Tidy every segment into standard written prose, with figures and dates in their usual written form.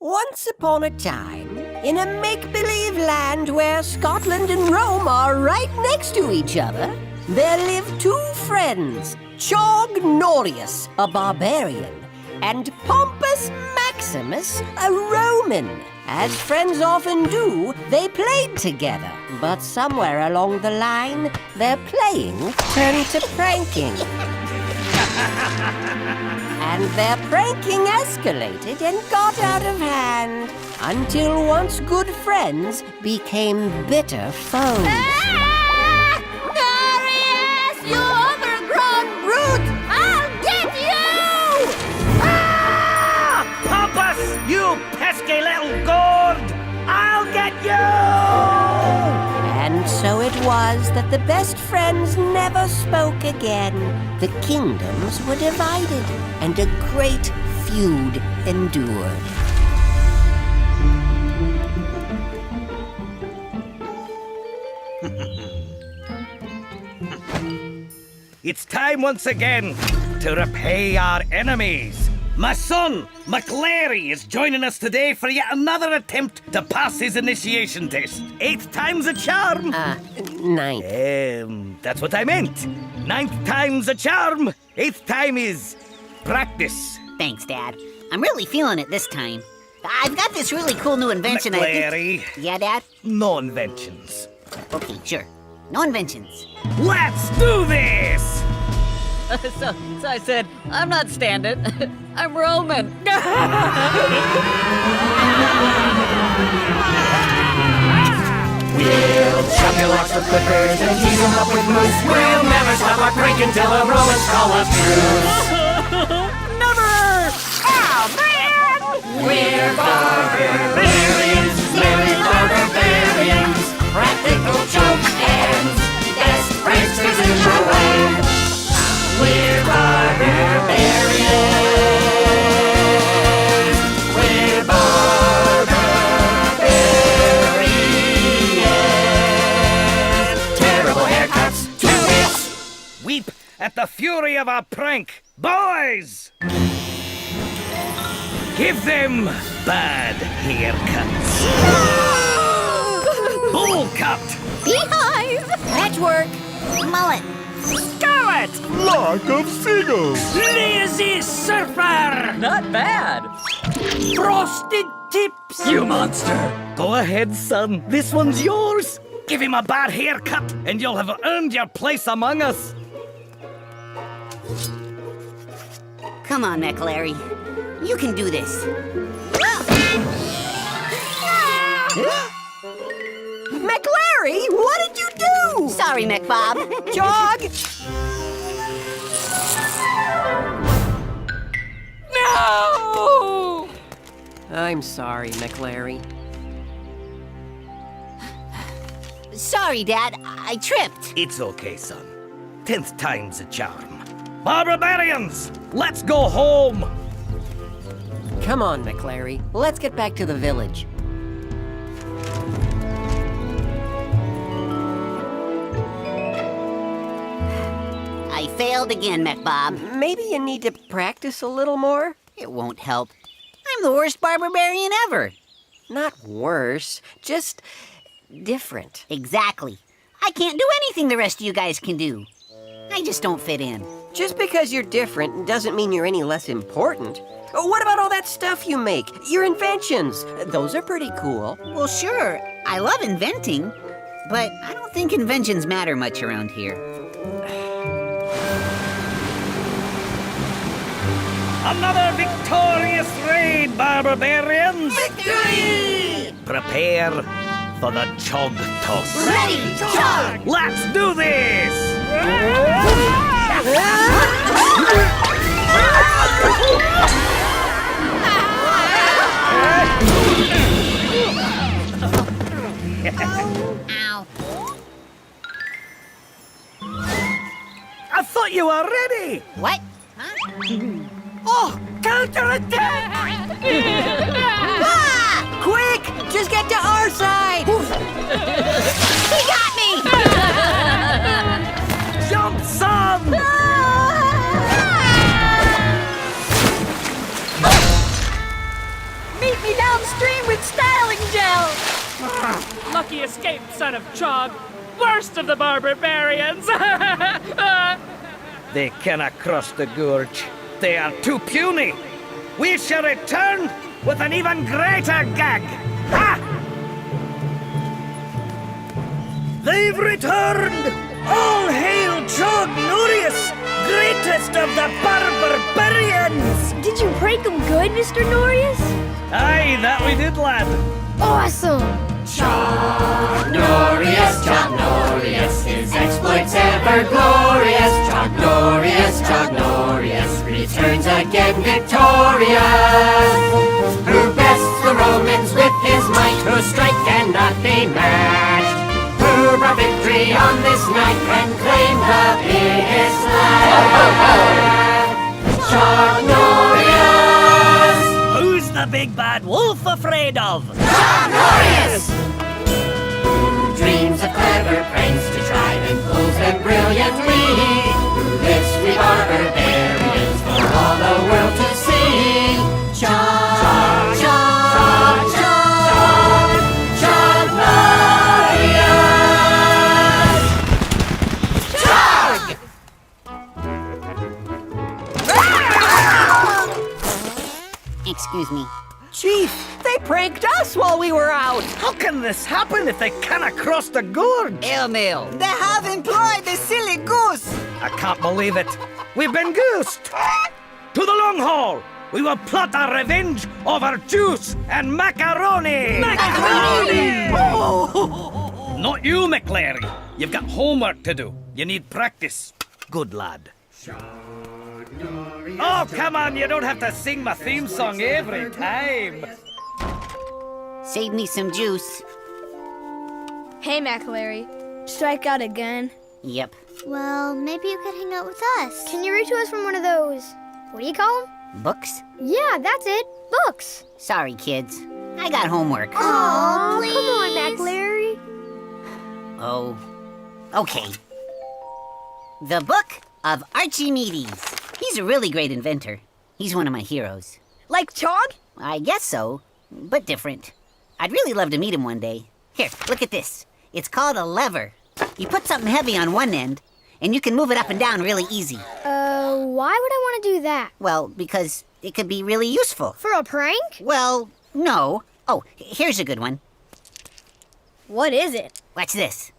Once upon a time, in a make-believe land where Scotland and Rome are right next to each other, there lived two friends, Chog a barbarian, and Pompous Maximus, a Roman. As friends often do, they played together, but somewhere along the line, their playing turned to pranking. And their pranking escalated and got out of hand, until once good friends became bitter foes. Darius, you overgrown brute! I'll get you! Pompous, you pesky little gourd! I'll get you! And so it was that the best friends never spoke again. The kingdoms were divided, and a great feud endured. It's time once again to repay our enemies. My son, Maclarry, is joining us today for yet another attempt to pass his initiation test. 8th time's a charm. 9th. That's what I meant. 9th time's a charm. 8th time is practice. Thanks, Dad. I'm really feeling it this time. I've got this really cool new invention. Maclarry. Yeah, Dad? No inventions. Okay, sure. No inventions. Let's do this! So I said, I'm not standing. I'm Roman. We'll chop your locks with clippers and tease them up with moose. We'll never stop our pranking till the Romans call us truce. Never! Oh, man! We're barbarians, smelly barbarians, practical joke hands, best pranksters in the land. We're barbarians. We're barbarians. Terrible haircuts, 2 hits. Weep at the fury of our prank. Boys! Give them bad haircuts. Bowl cut. Beehive! Patchwork! Mullet! Scarlet. Flock of seagulls! Lazy surfer. Not bad. Frosted tips. You monster. Go ahead, son. This one's yours. Give him a bad haircut, and you'll have earned your place among us. Come on, Maclarry. You can do this. Maclarry, what did you do? Sorry, MacBob. Jog! No! I'm sorry, Maclarry. Sorry, Dad. I tripped. It's okay, son. 10th time's a charm. Barbarians, let's go home. Come on, Maclarry. Let's get back to the village. I failed again, MacBob. Maybe you need to practice a little more? It won't help. I'm the worst barbarian ever. Not worse, just different. Exactly. I can't do anything the rest of you guys can do. I just don't fit in. Just because you're different doesn't mean you're any less important. What about all that stuff you make? Your inventions. Those are pretty cool. Well, sure. I love inventing, but I don't think inventions matter much around here. Another victorious raid, barbarians! Victory! Prepare for the chog toss. Ready, chug! Let's do this! Ow. I thought you were ready! What? Huh? Oh, counterattack! Ah! Quick! Just get to our side! He got me! Jump, son! Meet me down downstream with styling gel! Lucky escape, son of Chog. Worst of the barbarians. They cannot cross the gorge. They are too puny. We shall return with an even greater gag. Ha! They've returned! All hail Chognorius, greatest of the barbarians! Did you prank him good, Mr. Norius? Aye, that we did, lad. Awesome! Chognorius, Chognorius, his exploits ever glorious. Chognorius, returns again victorious. Who bests the Romans with his might, whose strength cannot be matched. Who brought victory on this night and claimed the biggest land. Chognorius! Who's the big bad wolf afraid of? Chognorius! Who dreams of clever pranks to try and pulls them brilliantly? Who lifts we barbarians for all the world to see? Excuse me. Chief, they pranked us while we were out. How can this happen if they cannot cross the gorge? Airmail. They have employed the silly goose. I can't believe it. We've been goosed. To the long haul. We will plot our revenge over juice and macaroni. Macaroni! Oh. Not you, Maclarry. You've got homework to do. You need practice. Good lad. Oh, come on. You don't have to sing my theme song every time. Save me some juice. Hey, Maclarry. Strike out again. Yep. Well, maybe you could hang out with us. Can you read to us from one of those, what do you call them? Books? Yeah, that's it. Books. Sorry, kids. I got homework. Aw, Come on, Maclarry. Oh. Okay. The Book of Archimedes. He's a really great inventor. He's one of my heroes. Like Chog? I guess so, but different. I'd really love to meet him one day. Here, look at this. It's called a lever. You put something heavy on one end, and you can move it up and down really easy. Why would I want to do that? Well, because it could be really useful. For a prank? Well, no. Oh, here's a good one. What is it? Watch this.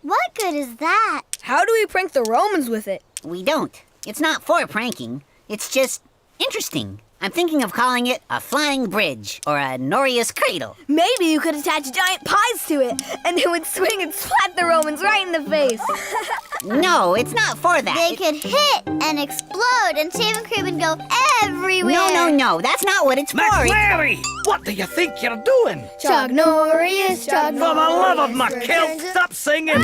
What good is that? How do we prank the Romans with it? We don't. It's not for pranking. It's just interesting. I'm thinking of calling it a flying bridge or a Norius cradle. Maybe you could attach giant pies to it, and it would swing and splat the Romans right in the face. No, it's not for that. They could hit and explode, and shaving cream would go everywhere. No. That's not what it's for. Maclarry! What do you think you're doing? Chognorius, For the love of my kilt, stop singing!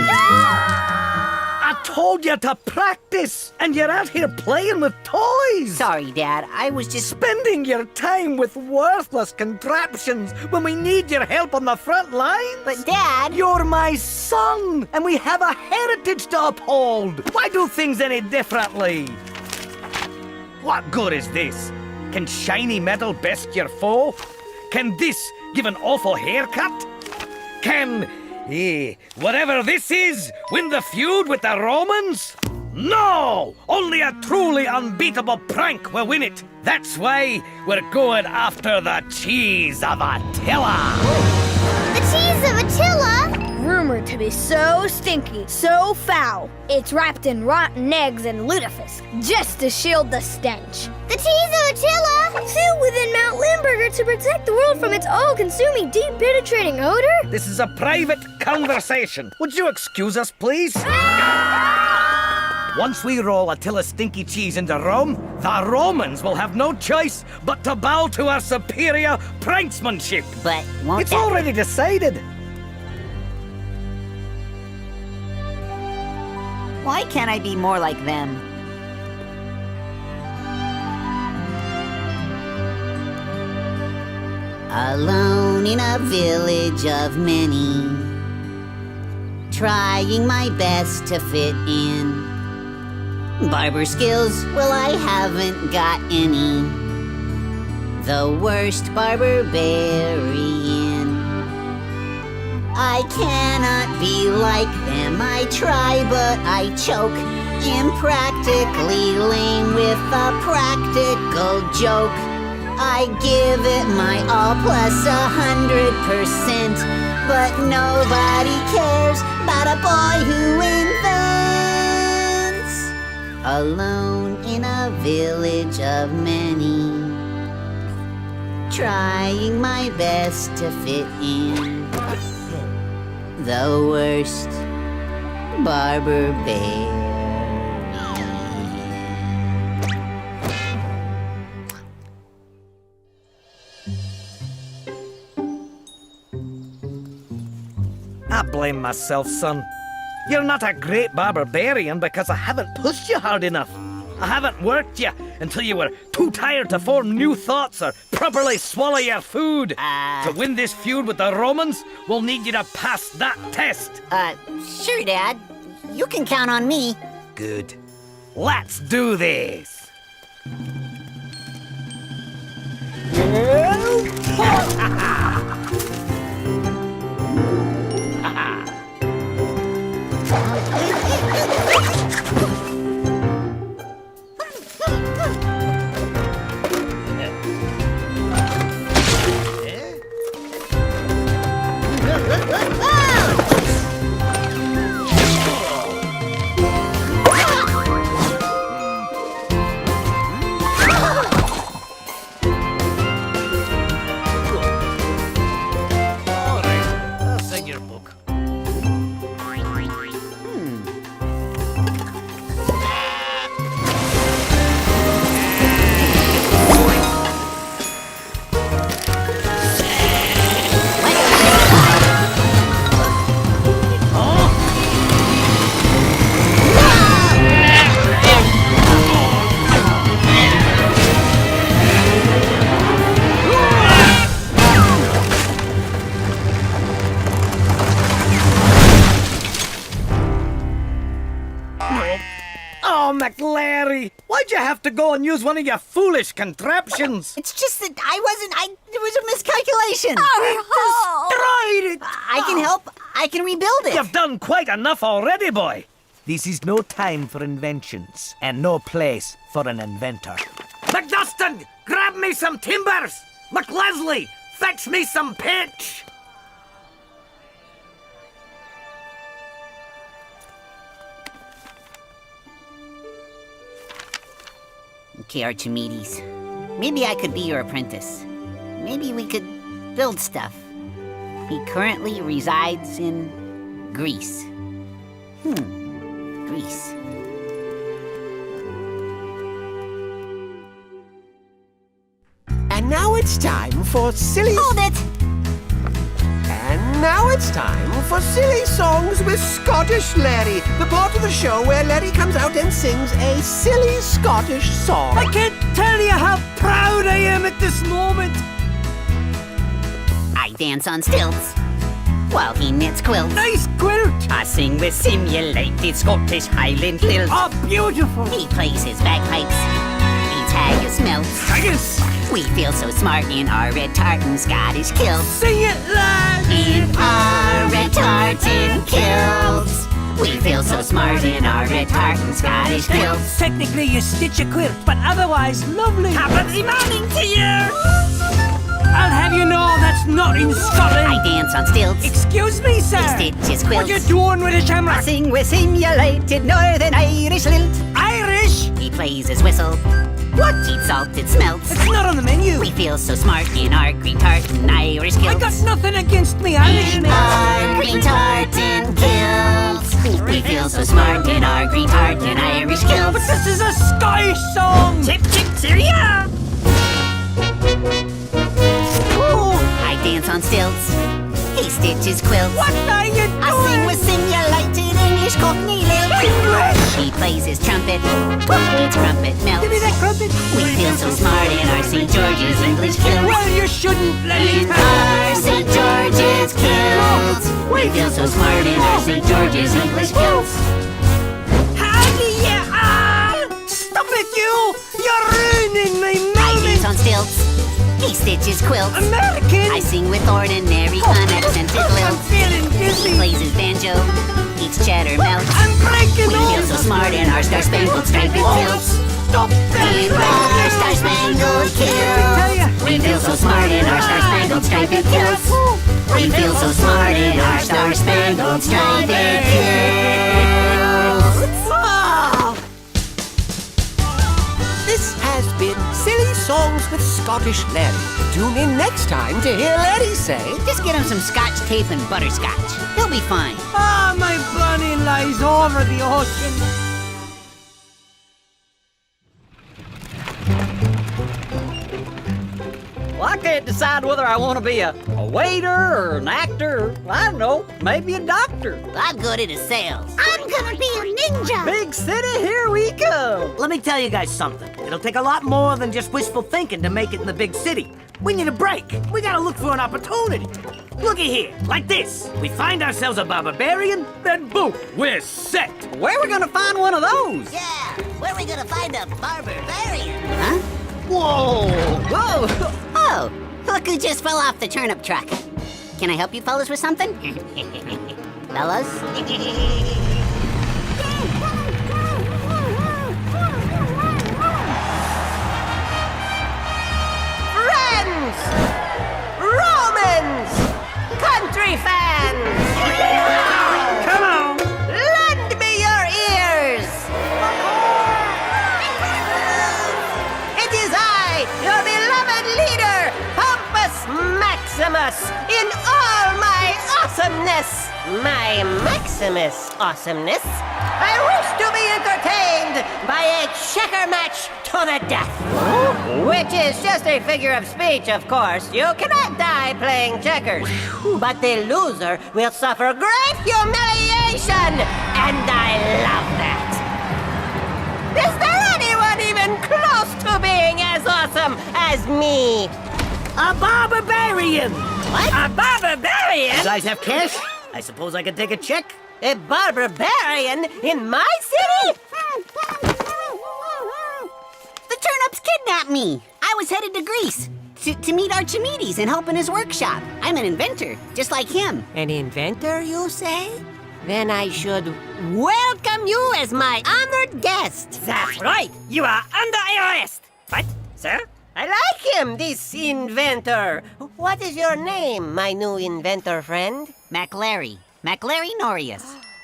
I told you to practice, and you're out here playing with toys! Sorry, Dad. I was just... Spending your time with worthless contraptions when we need your help on the front lines? But, Dad... You're my son, and we have a heritage to uphold. Why do things any differently? What good is this? Can shiny metal best your foe? Can this give an awful haircut? Can... whatever this is, win the feud with the Romans? No! Only a truly unbeatable prank will win it. That's why we're going after the cheese of Attila. The cheese of Attila? Rumored to be so stinky, so foul. It's wrapped in rotten eggs and lutefisk, just to shield the stench. The cheese of Attila? Sealed within Mount Limburger to protect the world from its all-consuming, deep, penetrating odor? This is a private conversation. Would you excuse us, please? Once we roll Attila's stinky cheese into Rome, the Romans will have no choice but to bow to our superior pranksmanship. But won't It's that... already decided. Why can't I be more like them? Alone in a village of many, trying my best to fit in. Barber skills? Well, I haven't got any. The worst barbarian. I cannot be like them. I try, but I choke. Impractically lame with a practical joke. I give it my all plus 100%, but nobody cares about a boy who invents. Alone in a village of many, trying my best to fit in. The worst barber bear. I blame myself, son. You're not a great barbarian because I haven't pushed you hard enough. I haven't worked you until you were too tired to form new thoughts or properly swallow your food. To win this feud with the Romans, we'll need you to pass that test. Sure, Dad. You can count on me. Good. Let's do this. Oh, Maclarry! Why'd you have to go and use one of your foolish contraptions? It's just that it was a miscalculation. Destroyed it! I can help. I can rebuild it. You've done quite enough already, boy. This is no time for inventions, and no place for an inventor. McDustin, grab me some timbers! McLesley, fetch me some pitch! Okay, Archimedes. Maybe I could be your apprentice. Maybe we could build stuff. He currently resides in Greece. Greece. And now it's time for silly... Hold it! And now it's time for Silly Songs with Scottish Larry, the part of the show where Larry comes out and sings a silly Scottish song. I can't tell you how proud I am at this moment. I dance on stilts while he knits quilts. Nice quilt. I sing with simulated Scottish Highland lilt. Oh, beautiful. He plays his bagpipes. Eats haggis melts. Haggis. We feel so smart in our red tartan Scottish kilts. Sing it loud. In our red tartan kilts. We feel so smart in our red tartan Scottish kilts. Technically, you stitch a quilt, but otherwise lovely. Happy morning to you! I'll have you know that's not in Scotland. I dance on stilts. Excuse me, sir. He stitches quilts. What you doing with a I shamrock? sing with simulated Northern Irish lilt. Irish? He plays his whistle. What? Eats salted smelts. It's not on the menu. We feel so smart in our green tartan Irish kilts. I got nothing against me Irish In men. our green tartan kilts. We feel so smart in our green tartan Irish kilts. But this is a Scottish song. Chip, chip, cheerio! I dance on stilts. He stitches quilts. What are you doing? I sing with simulated English Cockney lilt. He plays his trumpet. Eats crumpet melts. Give me that crumpet. We feel so smart in our St. George's English kilts. Well, you shouldn't let In it our St. George's kilts. We feel so smart in our St. George's English kilts. How do you belts. He stitches quilts. American! I sing with ordinary, unaccented I'm lilt. feeling dizzy! Plays his banjo, eats cheddar melts. I'm breaking We feel so smart in our star-spangled striped kilts. Stop that! We rock our star-spangled kilts. We feel so smart in our star-spangled striped kilts. We feel so smart in our star-spangled striped kilts. Oh. This has been Silly Songs with Scottish Larry. Tune in next time to hear Larry say... Just get him some scotch tape and butterscotch. He'll be fine. Ah, my bunny lies over the ocean. Well, I can't decide whether I want to be a waiter or an actor or, I don't know, maybe a doctor. I'm good at sales. I'm gonna be a ninja. Big city, here we come. Let me tell you guys something. It'll take a lot more than just wishful thinking to make it in the big city. We need a break. We gotta look for an opportunity. Looky here, like this. We find ourselves a barbarian, then boom, we're set. Where are we gonna find one of those? Yeah, where are we gonna find a barbarian? Huh? Whoa! Whoa! Oh, look who just fell off the turnip truck. Can I help you fellas with something? Fellas? Friends! Romans! Country fans! Come on. Lend me your ears! It is I, your beloved leader, Pompous Maximus, in all my awesomeness. My Maximus awesomeness. I wish to be entertained by a checker match to the death. Which is just a figure of speech, of course. You cannot die playing checkers. But the loser will suffer great humiliation. And I love that. Is there anyone even close to being as awesome as me? A barbarian. What? A barbarian? You guys have cash? I suppose I can take a check? A barbarian in my city? The turnips kidnapped me. I was headed to Greece to meet Archimedes and help in his workshop. I'm an inventor, just like him. An inventor, you say? Then I should welcome you as my honored guest. That's right. You are under arrest. What, sir? I like him, this inventor. What is your name, my new inventor friend? Maclarry. Maclarry Norius.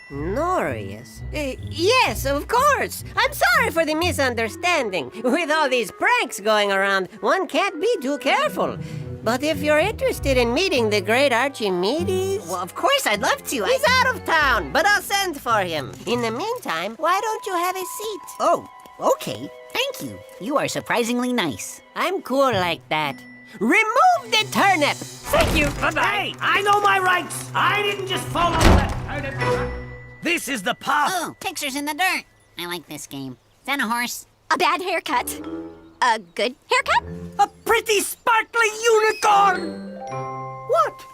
Norius? Yes, of course. I'm sorry for the misunderstanding. With all these pranks going around, one can't be too careful. But if you're interested in meeting the great Archimedes... Well, of course, I'd love to. He's out of town, but I'll send for him. In the meantime, why don't you have a seat? Oh, okay. Thank you. You are surprisingly nice. I'm cool like that. Remove the turnip! Thank you. Bye-bye. Hey, I know my rights. I didn't just fall off that turnip. This is the path. Oh, pictures in the dirt. I like this game. Is that a horse? A bad haircut. A good haircut? A pretty sparkly unicorn. What?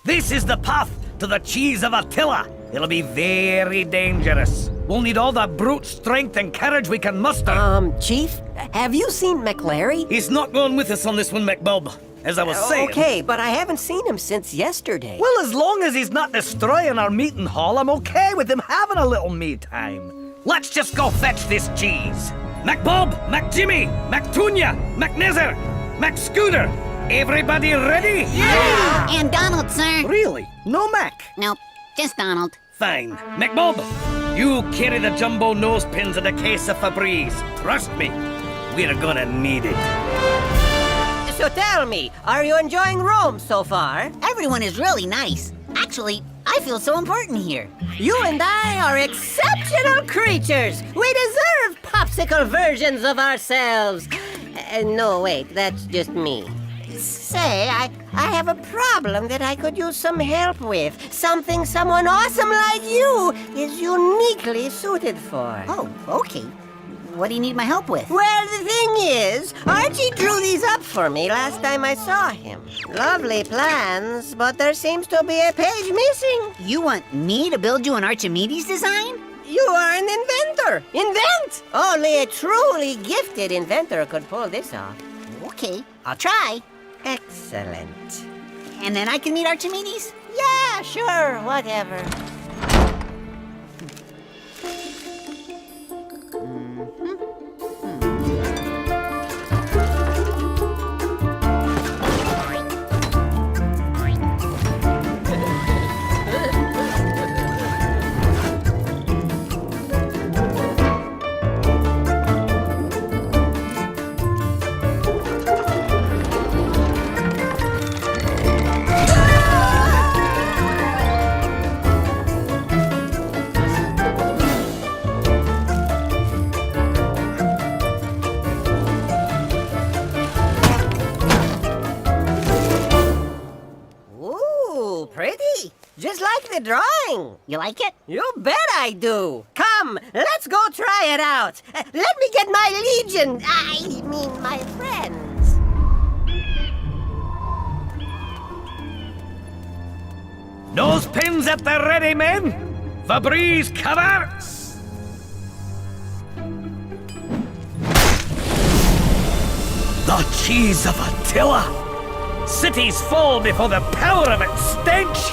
This is the path to the cheese of Attila. It'll be very dangerous. We'll need all the brute strength and courage we can muster. Chief, have you seen Maclarry? He's not going with us on this one, McBulb. As I was saying. Okay, but I haven't seen him since yesterday. Well, as long as he's not destroying our meeting hall, I'm okay with him having a little me time. Let's just go fetch this cheese. McBulb, McJimmy, McTunya, McNizer, McScooter. Everybody ready? Yeah! And Donald, sir. Really? No Mac? Nope, just Donald. Fine. McBulb, you carry the jumbo nose pins and a case of Febreze. Trust me, we're gonna need it. So tell me, are you enjoying Rome so far? Everyone is really nice. Actually, I feel so important here. You and I are exceptional creatures. We deserve popsicle versions of ourselves. No, wait, that's just me. Say, I have a problem that I could use some help with. Something someone awesome like you is uniquely suited for. Oh, okay. What do you need my help with? Well, the thing is, Archie drew these up for me last time I saw him. Lovely plans, but there seems to be a page missing. You want me to build you an Archimedes design? You are an inventor. Invent! Only a truly gifted inventor could pull this off. Okay, I'll try. Excellent. And then I can meet Archimedes? Yeah, sure, whatever. Ooh, pretty. Just like the drawing. You like it? You bet I do. Come, let's go try it out. Let me get my legion. I mean, my friends. Nose pins at the ready, men. The breeze cover. The cheese of Attila. Cities fall before the power of its stench.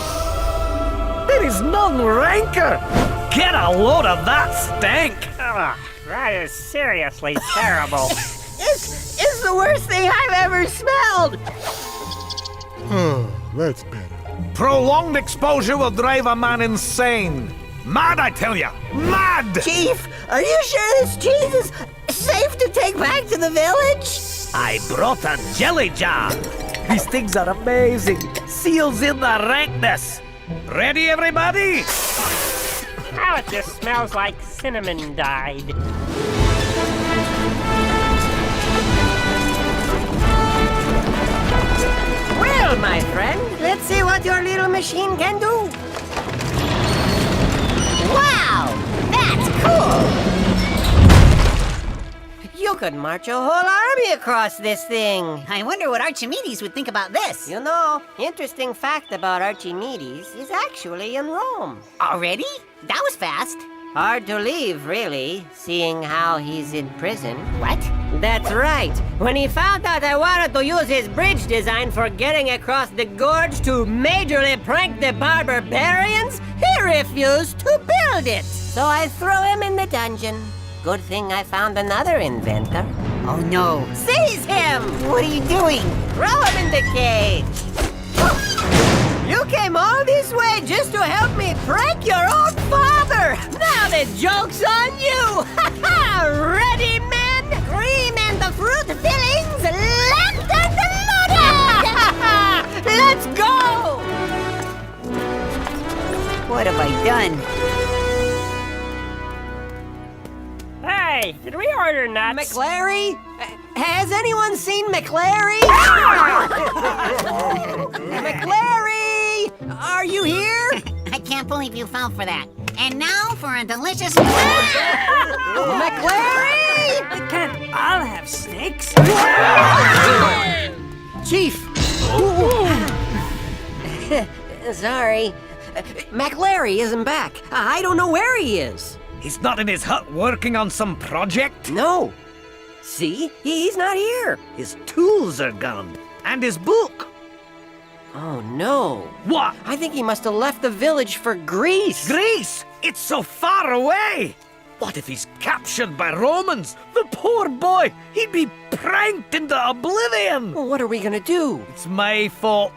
There is none ranker. Get a load of that stank. That is seriously terrible. It's the worst thing I've ever smelled. That's better. Prolonged exposure will drive a man insane. Mad, I tell ya. Mad! Chief, are you sure this cheese is safe to take back to the village? I brought a jelly jar. These things are amazing. Seals in the rankness. Ready, everybody? How it just smells like cinnamon dyed. Well, my friend, let's see what your little machine can do. Wow! That's cool! You could march a whole army across this thing. I wonder what Archimedes would think about this. You know, interesting fact about Archimedes is actually in Rome. Already? That was fast. Hard to leave, really, seeing how he's in prison. What? That's right. When he found out I wanted to use his bridge design for getting across the gorge to majorly prank the barbarians, he refused to build it. So I throw him in the dungeon. Good thing I found another inventor. Oh no. Seize him! What are you doing? Throw him in the cage. You came all this way just to help me prank your own father! Now the joke's on you! Ready, men? Cream and the fruit fillings, locked and loaded! Let's go! What have I done? Hey, did we order nuts? Maclarry? Has anyone seen Maclarry? Maclarry! Are you here? I can't believe you fell for that. And now for a delicious... Maclarry! We can't all have snakes. Chief! Sorry. Maclarry isn't back. I don't know where he is. He's not in his hut working on some project? No. See? He's not here. His tools are gone. And his book. Oh, no. What? I think he must have left the village for Greece. Greece! It's so far away! What if he's captured by Romans? The poor boy! He'd be pranked into oblivion! Well, what are we gonna do? It's my fault.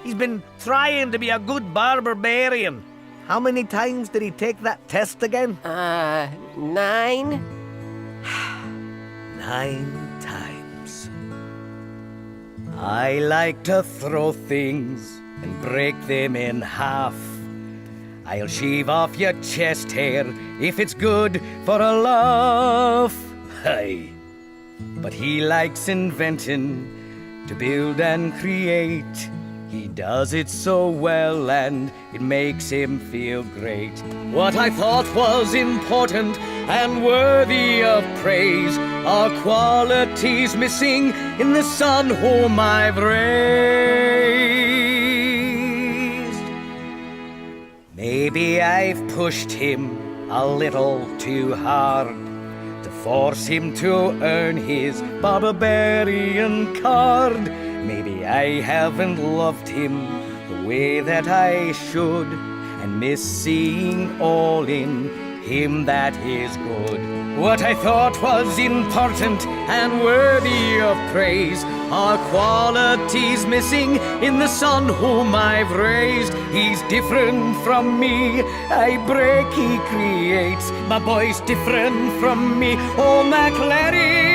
He's been trying to be a good barbarian. How many times did he take that test again? 9? 9 times. I like to throw things and break them in half. I'll shave off your chest hair if it's good for a laugh. Aye. But he likes inventing to build and create. He does it so well and it makes him feel great. What I thought was important and worthy of praise are qualities missing in the son whom I've raised. Maybe I've pushed him a little too hard to force him to earn his barbarian card. Maybe I haven't loved him the way that I should, and miss seeing all in him that is good. What I thought was important and worthy of praise are qualities missing in the son whom I've raised. He's different from me, I break, he creates. My boy's different from me, oh Maclarry.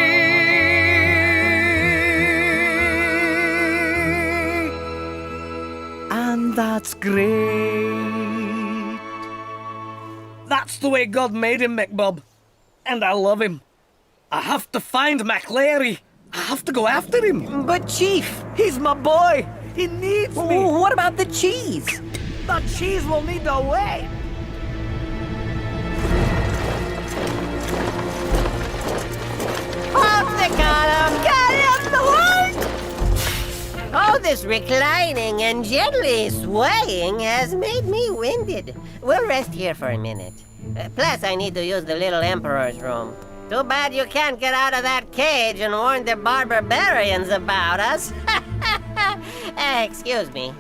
And that's great. That's the way God made him, McBob. And I love him. I have to find Maclarry. I have to go after him. But, Chief, He's my boy. He needs me. what about the cheese? The cheese will need to wait. Oh, this reclining and gently swaying has made me winded. We'll rest here for a minute. Plus, I need to use the little Emperor's room. Too bad you can't get out of that cage and warn the barbarians about us. Excuse me.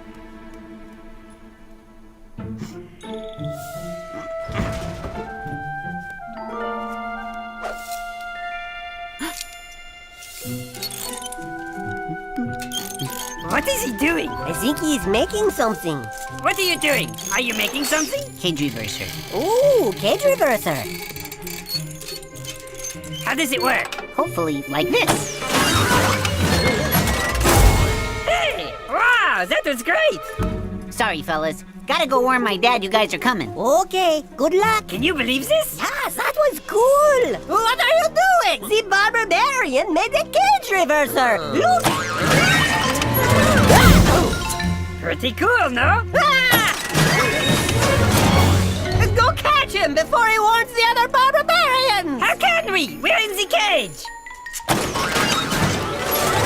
What is he doing? I think he's making something. What are you doing? Are you making something? Cage reverser. Ooh, cage reverser. How does it work? Hopefully, like this. Hey! Wow, that was great! Sorry, fellas. Gotta go warn my dad you guys are coming. Okay, good luck. Can you believe this? Yes, that was cool. What are you doing? The barbarian made a cage reverser. Look. Pretty cool, no? Ah! Go catch him before he warns the other barbarians. How can we? We're in the cage!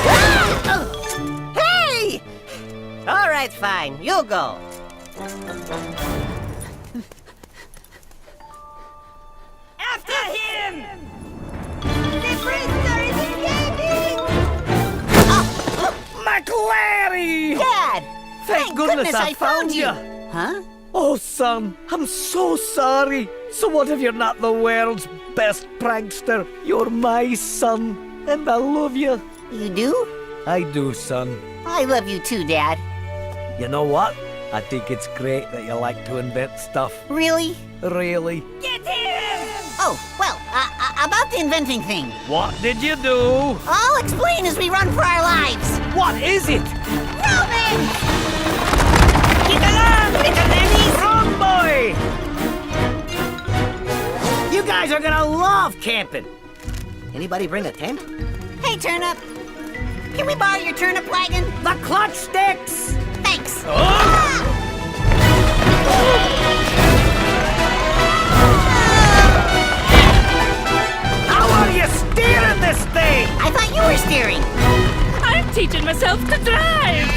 Ah! Hey! All right, fine. You go. After him! The prisoner is escaping! Maclarry! Dad! Thank goodness I found you. Huh? Oh, son, I'm so sorry. So what if you're not the world's best prankster? You're my son, and I love you. You do? I do, son. I love you too, Dad. You know what? I think it's great that you like to invent stuff. Really? Really? Get him! Oh, well, about the inventing thing. What did you do? I'll explain as we run for our lives. What is it? Romans! Get along, little lemmies! Wrong boy! You guys are gonna love camping. Anybody bring a tent? Hey, Turnip. Can we borrow your turnip wagon? The clutch sticks! Thanks. How are you steering this thing? I thought you were steering. I'm teaching myself to drive!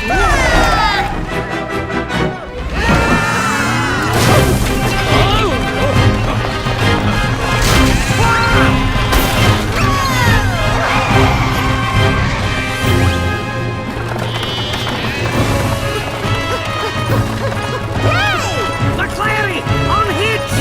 Maclarry, unhitch!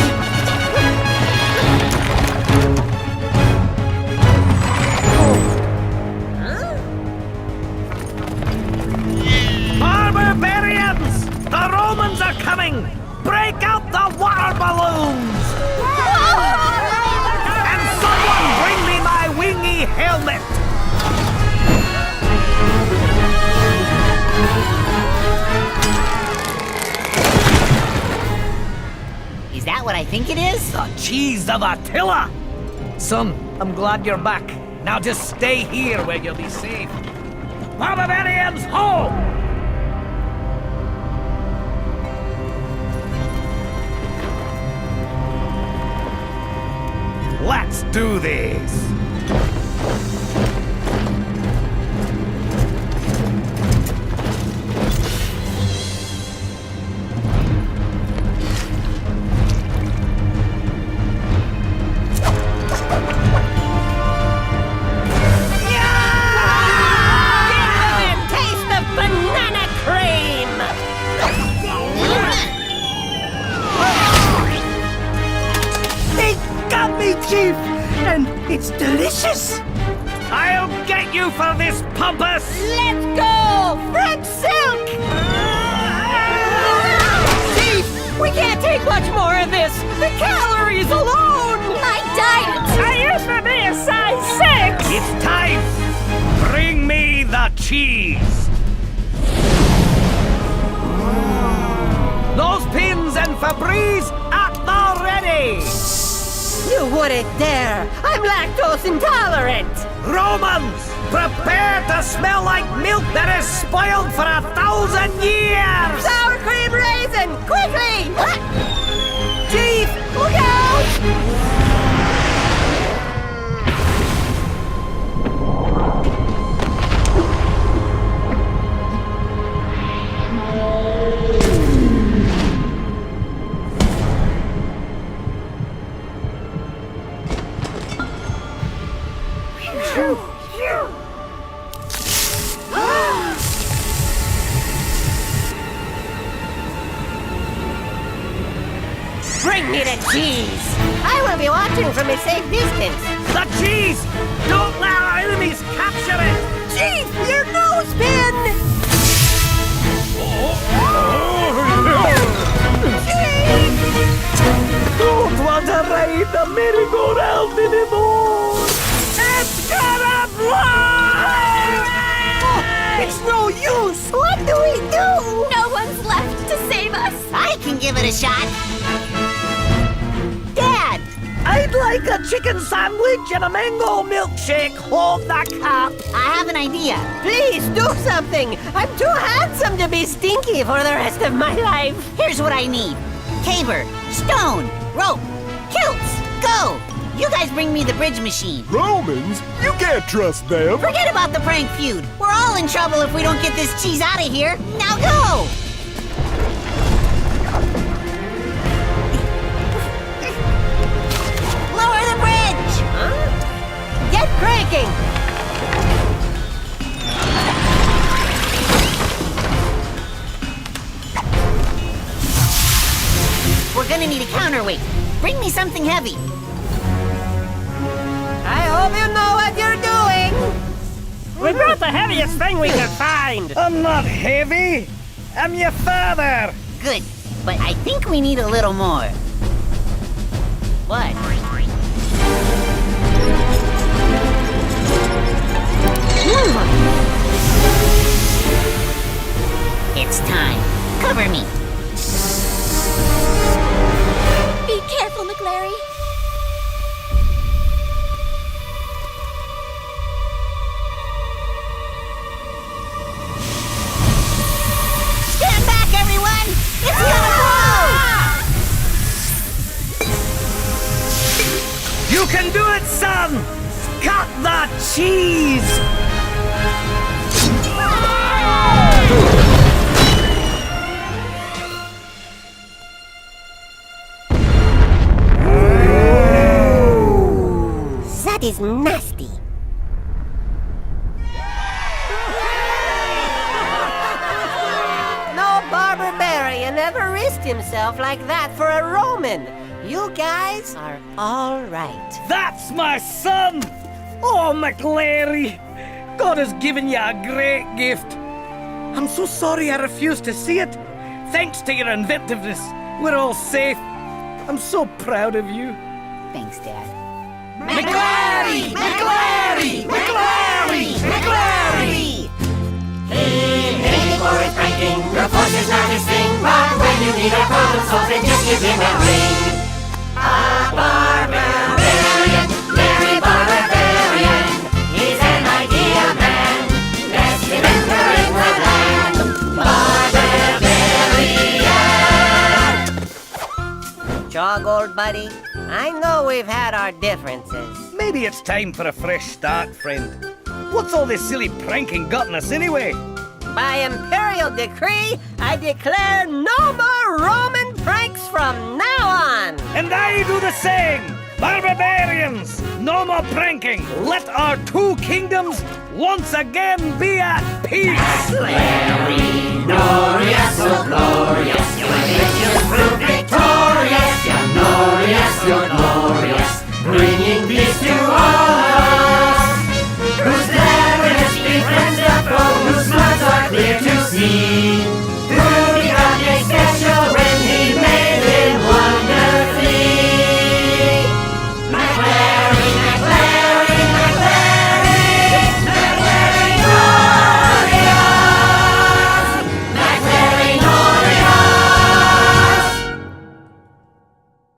Barbarians! The Romans are coming! Break out the water balloons! And someone bring me my wingy helmet! Is that what I think it is? The cheese of Attila! Son, I'm glad you're back. Now just stay here where you'll be safe. Barbarians, home! Let's do this! delicious! I'll get you for this, pompous! Let's go! French silk! Chief, we can't take much more of this! The calories alone! My diet! I used to be a size 6! It's time! Bring me the cheese! Those pins and Febreze at the ready! You wouldn't dare! I'm lactose intolerant! Romans, prepare to smell like milk that is spoiled for 1,000 years! Sour cream raisin! Quickly! Chief, look out! Bring me the cheese! I will be watching from a safe distance. The cheese! Don't let our enemies capture it! Chief, your nose pin! Don't want to ride the merry-go-round anymore! It's gonna blow! It's no use! What do we do? No one's left to save us. I can give it a shot. Dad! I'd like a chicken sandwich and a mango milkshake. Hold the cup. I have an idea. Please do something! I'm too handsome to be stinky for the rest of my life! Here's what I need. Caber, stone, rope, kilts, go! You guys bring me the bridge machine. Romans? You can't trust them. Forget about the prank feud. We're all in trouble if we don't get this cheese out of here. Now go! Lower the bridge! Get cranking! We're gonna need a counterweight. Bring me something heavy. I hope you know what you're doing! We brought the heaviest thing we could find! I'm not heavy! I'm your father! Good, but I think we need a little more. What? It's time. Cover me. Be careful, Maclarry. Stand back, everyone! It's gonna blow! You can do it, son! Cut the cheese! That is nasty. No barbarian ever risked himself like that for a Roman. You guys are all right. That's my son! Oh, Maclarry! God has given you a great gift. I'm so sorry I refused to see it. Thanks to your inventiveness, we're all safe. I'm so proud of you. Thanks, Dad. Maclarry! Maclarry! Maclarry! Maclarry! Hey, for his pranking, the force is not his thing, but when you need a problem solved, then just give him a ring. A barbarian, merry barbarian, he's an idea man, best inventor in the land. Barbarian! Chog, old buddy, I know we've had our differences. Maybe it's time for a fresh start, friend. What's all this silly pranking gotten us anyway? By imperial decree, I declare no more Roman pranks from now on! And I do the same! Barbarians! No more pranking! Let our two kingdoms once again be at peace! Glorious, so glorious.